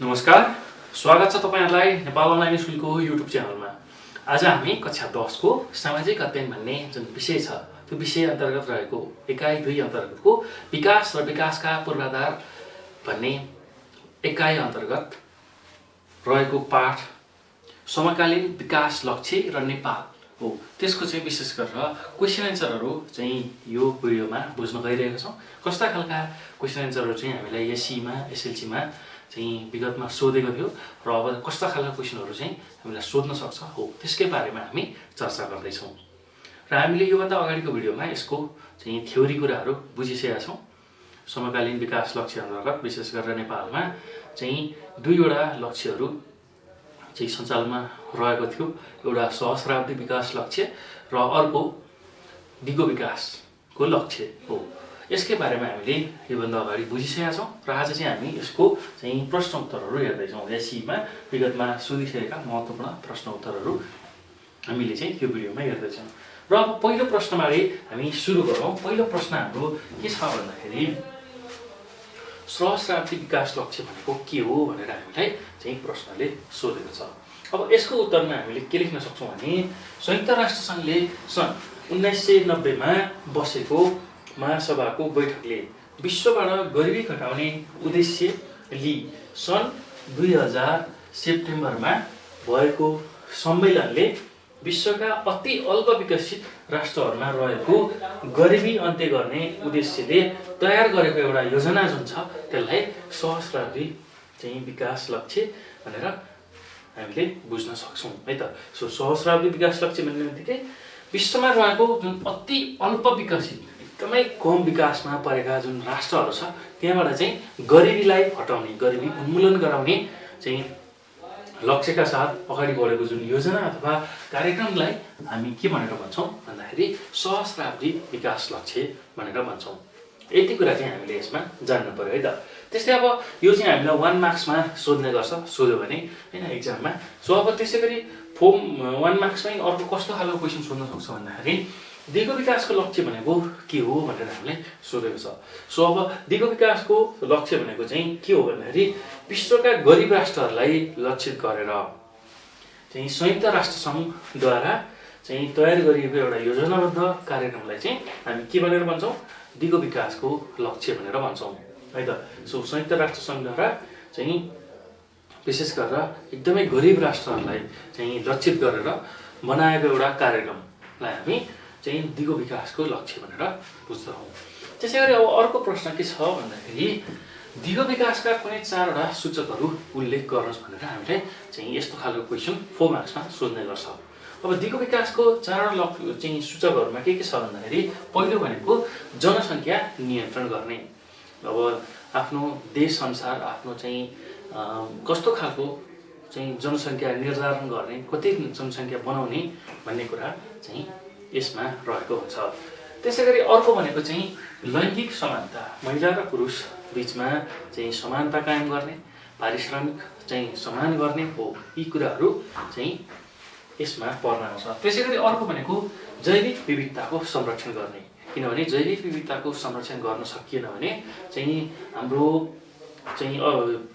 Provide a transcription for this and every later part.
नमस्कार, स्वागत छ तपाईहरुलाई नेपाल अनलाइन स्कुलको युट्युब च्यानलमा। आज हामी कक्षा 10 को सामाजिक अध्ययन भन्ने जुन विषय छ, त्यो विषय अन्तर्गत रहेको इकाइ 2 अन्तर्गतको विकास र विकासका पूर्वाधार भन्ने इकाइ अन्तर्गत रहेको पाठ समकालीन विकास लक्ष्य र नेपाल हो। त्यसको चाहिँ विशेष गरेर क्वेशन एन्सरहरु चाहिँ यो भिडियोमा बुझ्न गइरहेका छौं। कस्ता खालका क्वेशन एन्सरहरु चाहिँ हामीलाई एससीमा एसएलसीमा चाहिँ विगतमा सोधेको थियो र अब कस्ता खालका क्वेशनहरु चाहिँ हामीलाई सोध्न सक्छ हो, त्यसकै बारेमा हामी चर्चा गर्दै छौं। र हामीले यो भन्दा अगाडिको भिडियोमा यसको चाहिँ थ्योरी कुराहरु बुझिसकेका छौं। समकालीन विकास लक्ष्य अन्तर्गत विशेष गरेर नेपालमा चाहिँ दुईवटा लक्ष्यहरु चाहिँ सञ्चालनमा रहेको थियो। एउटा सहस्राब्दी विकास लक्ष्य र अर्को दिगो विकासको लक्ष्य हो। यसकै बारेमा हामीले यो भन्दा अगाडि बुझिसकेका छौं र आज चाहिँ हामी यसको चाहिँ प्रश्न उत्तरहरु हेर्दै छौं। एससीमा विगतमा सोधिसकेका महत्त्वपूर्ण प्रश्न उत्तरहरु हामीले चाहिँ यो भिडियोमा हेर्दै छौं। र अब पहिलो प्रश्नबारे हामी सुरु गरौँ। पहिलो प्रश्न हाम्रो के छ भन्दाखेरि सहस्राब्दी विकास लक्ष्य भनेको के हो भनेर हामीलाई चाहिँ प्रश्नले सोधेको छ। अब यसको उत्तरमा हामीले के लेख्न सक्छौं भने संयुक्त राष्ट्र संघले सन् 1990 मा बसेको महासभाको बैठकले विश्वबाट गरिबी घटाउने उद्देश्य लिई सन् 2000 सेप्टेम्बरमा भएको सम्मेलनले विश्वका अति अल्प विकसित राष्ट्रहरुमा रहेको गरिबी अन्त्य गर्ने उद्देश्यले तयार गरेको एउटा योजना जुन छ त्यसलाई सहस्राब्दी चाहिँ विकास लक्ष्य भनेर हामीले बुझ्न सक्छौं है त। सो सहस्राब्दी विकास लक्ष्य भन्ने बित्तिकै विश्वमा रहेको जुन अति अल्प विकसित एकदमै कम विकासमा परेका जुन राष्ट्रहरु छ त्यहाँबाट चाहिँ गरिबीलाई हटाउने, गरिबी उन्मूलन गराउने चाहिँ लक्ष्यका साथ अगाडि बढेको जुन योजना अथवा कार्यक्रमलाई हामी के भनेर भन्छौं भन्दाखेरि सहस्राब्दी विकास लक्ष्य भनेर भन्छौं। यति कुरा चाहिँ हामीले यसमा जान्नु पर्यो है त। त्यस्तै अब यो चाहिँ हामीलाई 1 मार्क्समा सोध्ने गर्छ, सोध्यो भने हैन एक्जाममा। सो अब त्यसैगरी फर्म 1 मार्क्समै अर्को कस्तो खालको क्वेशन सोध्न सक्छ भन्दाखेरि दिगो विकासको लक्ष्य भनेको के हो भनेर हामीलाई सोधेको छ। सो अब दिगो विकासको लक्ष्य भनेको चाहिँ के हो भन्दाखेरि विश्वका गरिब राष्ट्रहरुलाई लक्षित गरेर चाहिँ संयुक्त राष्ट्र संघद्वारा चाहिँ तयार गरिएको एउटा योजनाबद्ध कार्यक्रमलाई चाहिँ हामी के भनेर भन्छौं दिगो विकासको लक्ष्य भनेर भन्छौं है त। सो संयुक्त राष्ट्र संघद्वारा चाहिँ विशेष गरेर एकदमै गरिब राष्ट्रहरुलाई चाहिँ लक्षित गरेर बनाएको एउटा कार्यक्रमलाई हामी चाहिँ दिगो विकासको लक्ष्य भनेर बुझ्छौं। त्यसैगरी अब अर्को प्रश्न के छ भन्दाखेरि दिगो विकासका कुनै 4 वटा सूचकहरु उल्लेख गर्नुस् भनेर हामीले चाहिँ यस्तो खालको क्वेशन 4 मार्क्समा सोध्ने गर्छ। अब दिगो विकासको 4 वटा चाहिँ सूचकहरुमा के छ भन्दाखेरि पहिलो भनेको जनसंख्या नियन्त्रण गर्ने। अब आफ्नो देश अनुसार आफ्नो चाहिँ कस्तो खालको चाहिँ जनसंख्या निर्धारण गर्ने, कति जनसंख्या बनाउने भन्ने कुरा चाहिँ यसमा रहेको हुन्छ। त्यसैगरी अर्को भनेको चाहिँ लैंगिक समानता, महिला र पुरुष बीचमा चाहिँ समानता कायम गर्ने, पारिश्रमिक चाहिँ समान गर्ने हो। यी कुराहरु चाहिँ यसमा पर्न आउँछ। त्यसैगरी अर्को भनेको जैविक विविधताको संरक्षण गर्ने, किनभने जैविक विविधताको संरक्षण गर्न सकिएन भने चाहिँ हाम्रो चाहिँ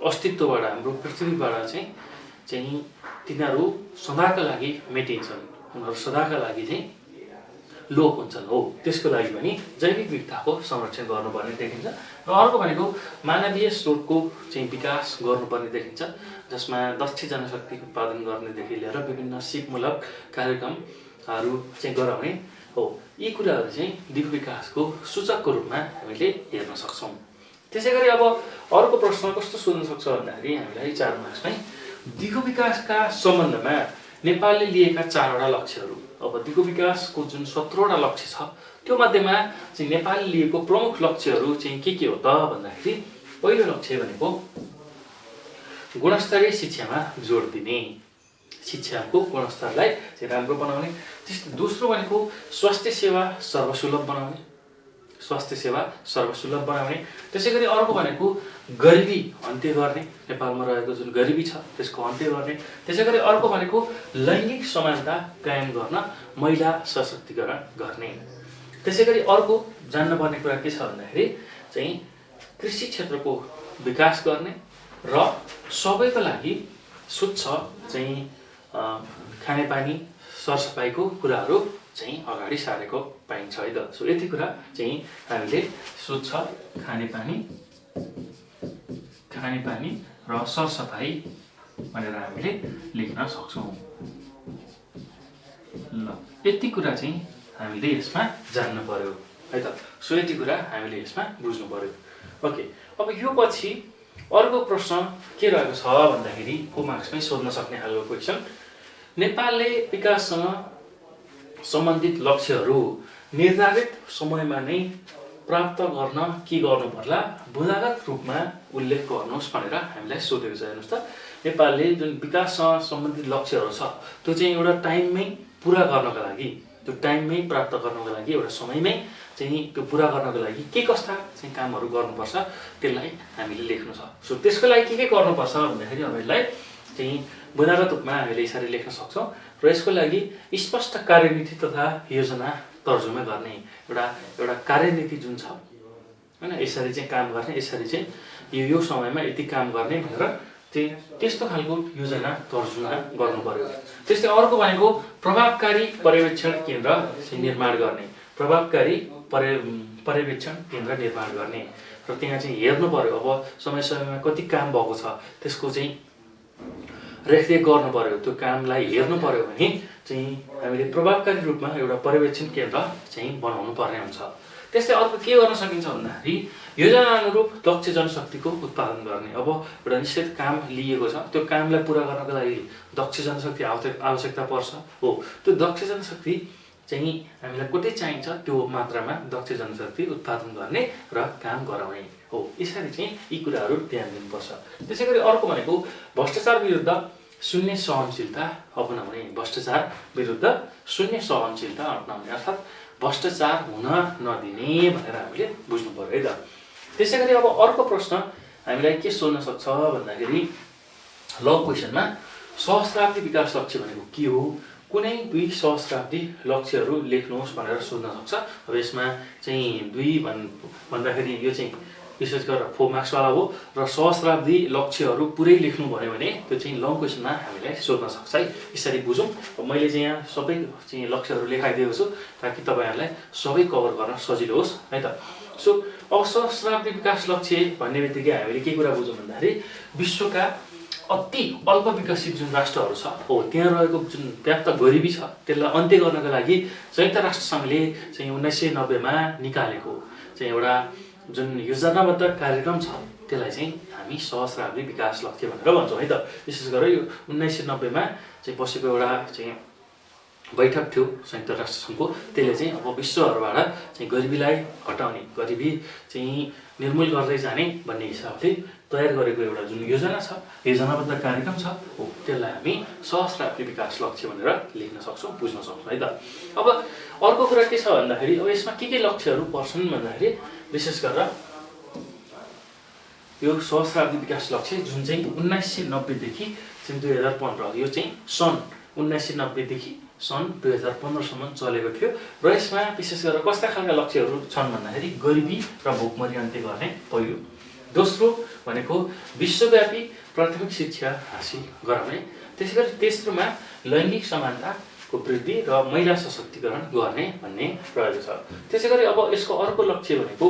अस्तित्वबाट, हाम्रो पृथ्वीबाट चाहिँ तिनीहरु सदाका लागि मेटिन्छन्, उनीहरु सदाका लागि चाहिँ लोप हुन्छन् हो। त्यसको लागि पनि जैविक विविधताको संरक्षण गर्नुपर्ने देखिन्छ। र अर्को भनेको मानवीय स्रोतको चाहिँ विकास गर्नुपर्ने देखिन्छ, जसमा दक्ष जनशक्ति उत्पादन गर्नेदेखि लिएर विभिन्न सिपमूलक कार्यक्रमहरु चाहिँ गराउने हो। यी कुराहरु चाहिँ दिगो विकासको सूचकको रूपमा हामीले हेर्न सक्छौं। त्यसैगरी अब अर्को प्रश्न कस्तो सोध्न सक्छ भन्दाखेरि हामीलाई 4 मार्क्समै दिगो विकासका सम्बन्धमा नेपालले लिएका 4 वटा लक्ष्यहरु। अब दिगो विकासको जुन 17 वटा लक्ष्य छ त्यो मध्येमा चाहिँ नेपालले लिएको प्रमुख लक्ष्यहरु चाहिँ के हो त भन्दाखेरि पहिलो लक्ष्य भनेको गुणस्तरीय शिक्षामा जोड दिने, शिक्षाको गुणस्तरलाई चाहिँ राम्रो बनाउने। त्यस्तै दोस्रो भनेको स्वास्थ्य सेवा सर्वसुलभ बनाउने, स्वास्थ्य सेवा सर्वसुलभ बनाउने। त्यसैगरी अर्को भनेको गरिबी अन्त्य गर्ने, नेपालमा रहेको जुन गरिबी छ त्यसको अन्त्य गर्ने। त्यसैगरी अर्को भनेको लैंगिक समानता कायम गर्न, महिला सशक्तिकरण गर्ने। त्यसैगरी अर्को जान्नुपर्ने कुरा के छ भन्दाखेरि चाहिँ कृषि क्षेत्रको विकास गर्ने र सबैको लागि स्वच्छ चाहिँ खानेपानी सरसफाइको कुराहरू चाहिँ अगाडि सारेको पाइन्छ है त। सो यति कुरा चाहिँ हामीले स्वच्छ खानेपानी र सरसफाइ भनेर हामीले लेख्न सक्छौँ। ल यति कुरा चाहिँ हामीले यसमा जान्नु पर्यो है त। सो यति कुरा हामीले यसमा बुझ्नु पर्यो। ओके, अब यो पछि अर्को प्रश्न के रहेको छ भन्दाखेरि मार्क्समै सोध्न सक्ने खालको क्वेसन, नेपालले विकाससँग सम्बन्धित लक्ष्यहरू निर्धारित समयमा नै प्राप्त गर्न के गर्नु पर्ला, बुँदागत रूपमा उल्लेख गर्नुहोस् भनेर हामीलाई सोधेको छ। हेर्नुहोस् त, नेपालले जुन विकाससँग सम्बन्धित लक्ष्यहरू छ त्यो चाहिँ एउटा टाइममै पुरा गर्नको लागि, त्यो टाइममै प्राप्त गर्नको लागि, एउटा समयमै चाहिँ त्यो पुरा गर्नको लागि के कस्ता चाहिँ कामहरू गर्नुपर्छ त्यसलाई हामीले लेख्नु छ। सो त्यसको लागि के गर्नुपर्छ भन्दाखेरि अब यसलाई चाहिँ बुँदागत रूपमा हामीले यसरी लेख्न सक्छौँ र यसको लागि स्पष्ट कार्यनीति तथा योजना तर्जुमा गर्ने एउटा कार्यनीति जुन छ हैन, यसरी चाहिँ काम गर्ने, यसरी चाहिँ यो समयमा यति काम गर्ने भनेर चाहिँ त्यस्तो खालको योजना तर्जुमा गर्नु पर्यो। त्यस्तै अर्को भनेको प्रभावकारी पर्यवेक्षण केन्द्र चाहिँ निर्माण गर्ने, प्रभावकारी पर्यवेक्षण केन्द्र निर्माण गर्ने र त्यहाँ चाहिँ हेर्नु पर्यो अब समय समयमा कति काम भएको छ त्यसको चाहिँ रेखदेख गर्नु पर्यो, त्यो कामलाई हेर्नु पर्यो भने चाहिँ हामीले प्रभावकारी रूपमा एउटा पर्यवेक्षण केन्द्र चाहिँ बनाउनु पर्ने हुन्छ। त्यस्तै अर्को के गर्न सकिन्छ भन्दाखेरि योजना अनुरूप दक्ष जनशक्तिको उत्पादन गर्ने। अब एउटा निश्चित काम लिएको छ, त्यो कामलाई पुरा गर्नको लागि दक्ष जनशक्ति आवश्यकता पर्छ हो, त्यो दक्ष जनशक्ति चाहिँ हामीलाई कति चाहिन्छ त्यो मात्रामा दक्ष जनशक्ति उत्पादन गर्ने र काम गराउने हो। यसरी चाहिँ यी कुराहरू ध्यान दिनुपर्छ। त्यसै गरी अर्को भनेको भ्रष्टाचार विरुद्ध शून्य सहनशीलता अपनाउने, भ्रष्टाचार विरुद्ध शून्य सहनशीलता अपनाउने अर्थात् भ्रष्टाचार हुन नदिने भनेर हामीले बुझ्नु पर्यो है त। त्यसै गरी अब अर्को प्रश्न हामीलाई के सोध्न सक्छ भन्दाखेरि लङ क्वेसनमा सहस्राब्दी विकास लक्ष्य भनेको के हो, कुनै 2 सहस्राब्दी लक्ष्यहरू लेख्नुहोस् भनेर सोध्न सक्छ। अब यसमा चाहिँ 2 भन्दाखेरि यो चाहिँ विशेष गरेर 4 मार्क्सवाला हो र सहस्राब्दी लक्ष्यहरू पुरै लेख्नु भन्यो भने त्यो चाहिँ लङ क्वेसनमा हामीलाई सोध्न सक्छ है। यसरी बुझौँ। मैले चाहिँ यहाँ सबै चाहिँ लक्ष्यहरू लेखाइदिएको छु ताकि तपाईँहरूलाई सबै कभर गर्न सजिलो होस् है त। सो अब सहस्राब्दी विकास लक्ष्य भन्ने बित्तिकै हामीले के कुरा बुझौँ भन्दाखेरि विश्वका अति अल्प विकसित जुन राष्ट्रहरू छ हो त्यहाँ रहेको जुन व्याप्त गरिबी छ त्यसलाई अन्त्य गर्नको लागि संयुक्त राष्ट्र सङ्घले चाहिँ 1990 मा निकालेको चाहिँ एउटा जुन योजनाबद्ध कार्यक्रम छ त्यसलाई चाहिँ हामी सहस्राब्दी विकास लक्ष्य भनेर भन्छौँ है त। विशेष गरेर यो 1990 मा चाहिँ बसेको एउटा चाहिँ बैठक थियो संयुक्त राष्ट्र सङ्घको, त्यसले चाहिँ अब विश्वहरूबाट चाहिँ गरिबीलाई हटाउने, गरिबी चाहिँ निर्मूल गर्दै जाने भन्ने हिसाबले तयार गरेको एउटा जुन योजना छ, योजनाबद्ध कार्यक्रम छ हो त्यसलाई हामी सहस्राब्दी विकास लक्ष्य भनेर लेख्न सक्छौँ, बुझ्न सक्छौँ है त। अब अर्को कुरा के छ भन्दाखेरि अब यसमा के लक्ष्यहरू पर्छन् भन्दाखेरि विशेष गरेर यो सहस्राब्दी विकास लक्ष्य जुन चाहिँ 1990 देखि चाहिँ 2015 यो चाहिँ सन् 1990 देखि सन् 2015 सम्म चलेको थियो र यसमा विशेष गरेर कस्ता खालका लक्ष्यहरू छन् भन्दाखेरि गरिबी र भोकमरी अन्त्य गर्ने पहिलो, दोस्रो भनेको विश्वव्यापी प्राथमिक शिक्षा हासिल गराउने, त्यसै गरी तेस्रोमा लैङ्गिक समानताको वृद्धि र महिला सशक्तिकरण गर्ने भन्ने रहेको छ। त्यसै गरी अब यसको अर्को लक्ष्य भनेको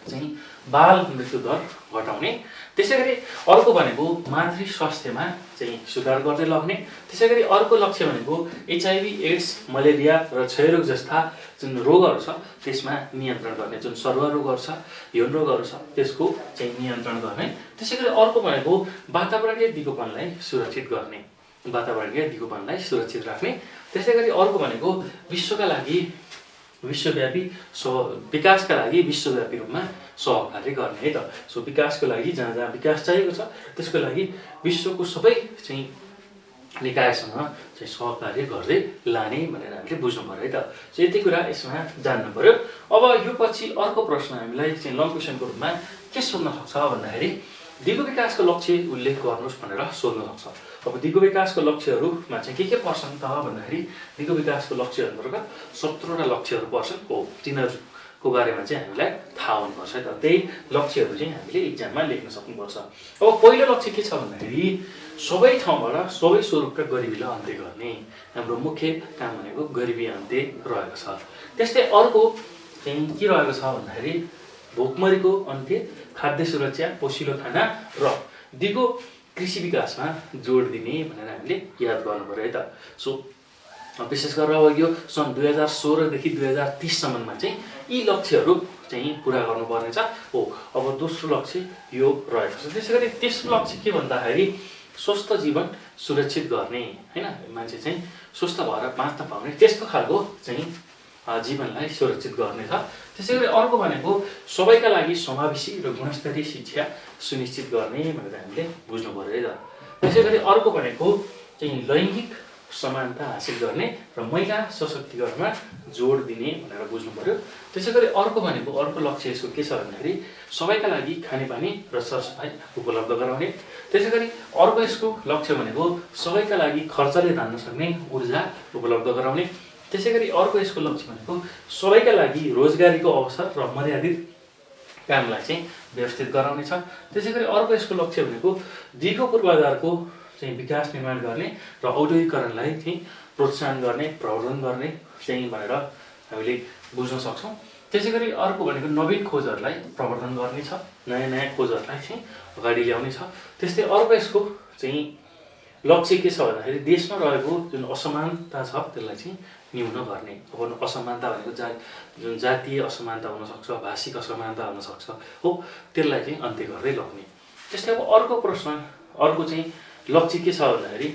चाहिँ बाल मृत्यु दर घटाउने, त्यसै गरी अर्को भनेको मातृ स्वास्थ्यमा चाहिँ सुधार गर्दै लग्ने, त्यसै गरी अर्को लक्ष्य भनेको HIV, एड्स, मलेरिया र क्षयरोग जस्ता जुन रोगहरू छ त्यसमा नियन्त्रण गर्ने, जुन सरुवा रोगहरू छ, यौन रोगहरू छ त्यसको चाहिँ नियन्त्रण गर्ने, त्यसै गरी अर्को भनेको वातावरणीय दिगोपनलाई सुरक्षित गर्ने, वातावरणीय दिगोपनलाई सुरक्षित राख्ने, त्यसै गरी अर्को भनेको विश्वका लागि विश्वव्यापी विकासका लागि विश्वव्यापी रूपमा सहकार्य गर्ने है त। सो विकासको लागि जहाँ जहाँ विकास चाहिएको छ त्यसको लागि विश्वको सबै चाहिँ निकायसँग चाहिँ सहकार्य गर्दै लाने भनेर हामीले बुझ्नु पर्यो है त। सो यति कुरा यसमा जान्नु पर्यो। अब यो पछि अर्को प्रश्न हामीलाई चाहिँ लङ क्वेसनको रूपमा के सोध्न सक्छ भन्दाखेरि दिगो विकासको लक्ष्य उल्लेख गर्नुहोस् भनेर सोध्न सक्छ। अब दिगो विकासको लक्ष्यहरूमा चाहिँ के पर्छन् त भन्दाखेरि दिगो विकासको लक्ष्य अन्तर्गत 17वटा लक्ष्यहरू पर्छन् हो, तिनीहरूको को बारेमा चाहिँ हामीलाई थाहा हुनुपर्छ त। त्यही लक्ष्यहरू चाहिँ हामीले इक्जाममा लेख्न सक्नुपर्छ। अब पहिलो लक्ष्य के छ भन्दाखेरि सबै ठाउँबाट सबै स्वरूपका गरिबीलाई अन्त्य गर्ने हाम्रो मुख्य काम भनेको गरिबी अन्त्य रहेको छ। त्यस्तै अर्को चाहिँ के रहेको छ भन्दाखेरि भोकमरीको अन्त्य, खाद्य सुरक्षा, पोषिलो खाना र दिगो कृषि विकासमा जोड दिने भनेर हामीले याद गर्नु पर्यो है त। सो विशेष गरेर अब यो सन् 2016 देखि 2030 सम्ममा चाहिँ यी लक्ष्यहरू चाहिँ पुरा गर्नुपर्ने छ हो। अब दोस्रो लक्ष्य यो रहेको छ। त्यसैगरी तेस्रो लक्ष्य के भन्दाखेरि स्वस्थ जीवन सुरक्षित गर्ने हैन, मान्छे चाहिँ स्वस्थ भएर बाँच्न पाउने त्यस्तो खालको चाहिँ जीवनलाई सुरक्षित गर्ने छ। त्यसैगरी अर्को भनेको सबैका लागि समावेशी र गुणस्तरीय शिक्षा सुनिश्चित गर्ने भनेर हामीले बुझ्नु पर्यो है त। त्यसैगरी अर्को भनेको चाहिँ लैङ्गिक समानता हासिल गर्ने र महिला सशक्तिकरणमा जोड दिने भनेर बुझ्नु पर्यो। त्यसैगरी अर्को भनेको अर्को लक्ष्य यसको के छ भन्दाखेरि सबैका लागि खानेपानी र सरसफाइ उपलब्ध गराउने। त्यसैगरी अर्को यसको लक्ष्य भनेको सबैका लागि खर्चले धान्न सक्ने ऊर्जा उपलब्ध गराउने। त्यसैगरी अर्को यसको लक्ष्य भनेको सबैका लागि रोजगारीको अवसर र मर्यादित कामलाई चाहिँ व्यवस्थित गराउने छ। त्यसैगरी अर्को यसको लक्ष्य भनेको दिगो पूर्वाधारको चाहिँ विकास निर्माण गर्ने र औद्योगिकरणलाई चाहिँ प्रोत्साहन गर्ने, प्रवर्धन गर्ने चाहिँ भनेर हामीले बुझ्न सक्छौँ। त्यसैगरी अर्को भनेको नवीन खोजहरूलाई प्रवर्धन गर्ने छ, नयाँ नयाँ खोजहरूलाई चाहिँ अगाडि ल्याउने छ। त्यस्तै अर्को यसको चाहिँ लक्ष्य के छ भन्दाखेरि देशमा रहेको जुन असमानता छ त्यसलाई चाहिँ न्यून गर्ने। अब असमानता भनेको जुन जातीय असमानता हुनसक्छ, भाषिक असमानता हुनसक्छ हो, त्यसलाई चाहिँ अन्त्य गर्दै लग्ने। त्यस्तै अब अर्को प्रश्न अर्को चाहिँ लक्ष्य के छ भन्दाखेरि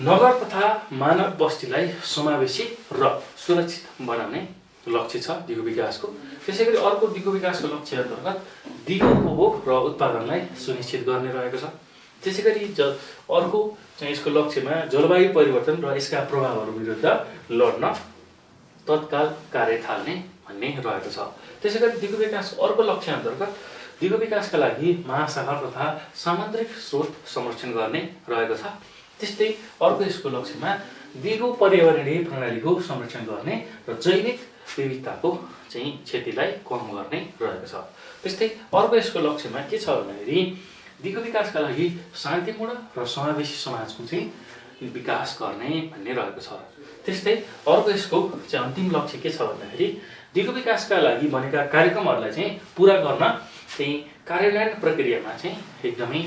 नगर तथा मानव बस्तीलाई समावेशी र सुरक्षित बनाउने लक्ष्य छ दिगो विकासको। त्यसैगरी अर्को दिगो विकासको लक्ष्य अन्तर्गत दिगो उपभोग र उत्पादनलाई सुनिश्चित गर्ने रहेको छ। त्यसैगरी अर्को चाहिँ यसको लक्ष्यमा जलवायु परिवर्तन र यसका प्रभावहरू विरुद्ध लड्न तत्काल कार्य थाल्ने भन्ने रहेको छ। त्यसैगरी दिगो विकासको अर्को लक्ष्य अन्तर्गत दिगो विकासका लागि महासागर तथा सामुद्रिक स्रोत संरक्षण गर्ने रहेको छ। त्यस्तै अर्को यसको लक्ष्यमा दिगो पर्यावरणीय प्रणालीको संरक्षण गर्ने र जैविक विविधताको चाहिँ क्षतिलाई कम गर्ने रहेको छ। त्यस्तै अर्को यसको लक्ष्यमा के छ भन्दाखेरि दिगो विकासका लागि शान्तिपूर्ण र समावेशी समाजको चाहिँ विकास गर्ने भन्ने रहेको छ। त्यस्तै अर्को यसको चाहिँ अन्तिम लक्ष्य के छ भन्दाखेरि दिगो विकासका लागि बनेका कार्यक्रमहरूलाई चाहिँ पुरा गर्न चाहिँ कार्यान्वयन प्रक्रियामा चाहिँ एकदमै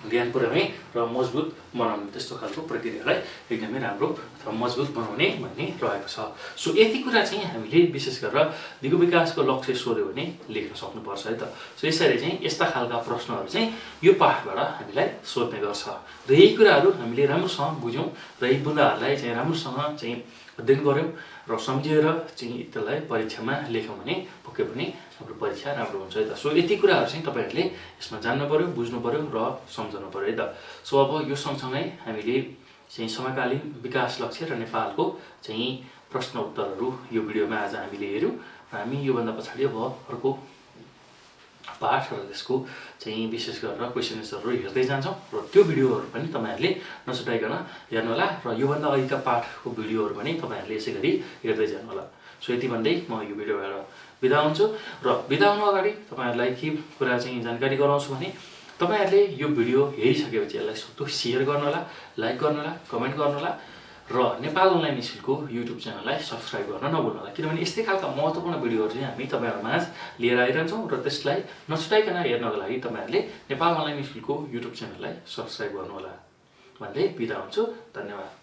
ध्यान पुर्याउने र मजबुत बनाउने त्यस्तो खालको प्रक्रियालाई एकदमै राम्रो अथवा मजबुत बनाउने भन्ने रहेको छ। सो यति कुरा चाहिँ हामीले विशेष गरेर दिगो विकासको लक्ष्य सोध्यो भने लेख्न सक्नुपर्छ है त। सो यसरी चाहिँ यस्ता खालका प्रश्नहरू चाहिँ यो पाठबाट हामीलाई सोध्ने गर्छ र यही कुराहरू हामीले राम्रोसँग बुझ्यौँ र यी बुँदाहरूलाई चाहिँ राम्रोसँग चाहिँ अध्ययन गऱ्यौँ र सम्झेर चाहिँ त्यसलाई परीक्षामा लेख्यौँ भने पक्कै पनि हाम्रो परीक्षा राम्रो हुन्छ है त। सो यति कुराहरू चाहिँ तपाईँहरूले यसमा जान्नु पर्यो, बुझ्नु पर्यो र सम्झनु पर्यो है त। सो अब यो सँगसँगै हामीले चाहिँ समकालीन विकास लक्ष्य र नेपालको चाहिँ प्रश्न उत्तरहरू यो भिडियोमा आज हामीले हेऱ्यौँ र हामी योभन्दा पछाडि अब अर्को पाठ र त्यसको चाहिँ विशेष गरेर क्वेसन एन्सरहरू हेर्दै जान्छौँ र त्यो भिडियोहरू पनि तपाईँहरूले नछुटाइकन हेर्नुहोला र योभन्दा अघिका पाठको भिडियोहरू पनि तपाईँहरूले यसै गरी हेर्दै जानुहोला। सो यति भन्दै म यो भिडियोबाट बिदा हुन्छु र बिदा हुनु अगाडि तपाईँहरूलाई के कुरा चाहिँ जानकारी गराउँछु भने तपाईँहरूले यो भिडियो हेरिसकेपछि यसलाई सक्दो सेयर गर्नुहोला, लाइक गर्नुहोला, कमेन्ट गर्नुहोला र नेपाल अनलाइन स्कुलको युट्युब च्यानललाई सब्सक्राइब गर्न नभुल्नुहोला। किनभने यस्तै खालका महत्त्वपूर्ण भिडियोहरू चाहिँ हामी तपाईँहरू माझ लिएर आइरहन्छौँ र त्यसलाई नछुटाइकन हेर्नको लागि तपाईँहरूले नेपाल अनलाइन स्कुलको युट्युब च्यानललाई सब्सक्राइब गर्नुहोला भन्दै बिदा हुन्छु। धन्यवाद।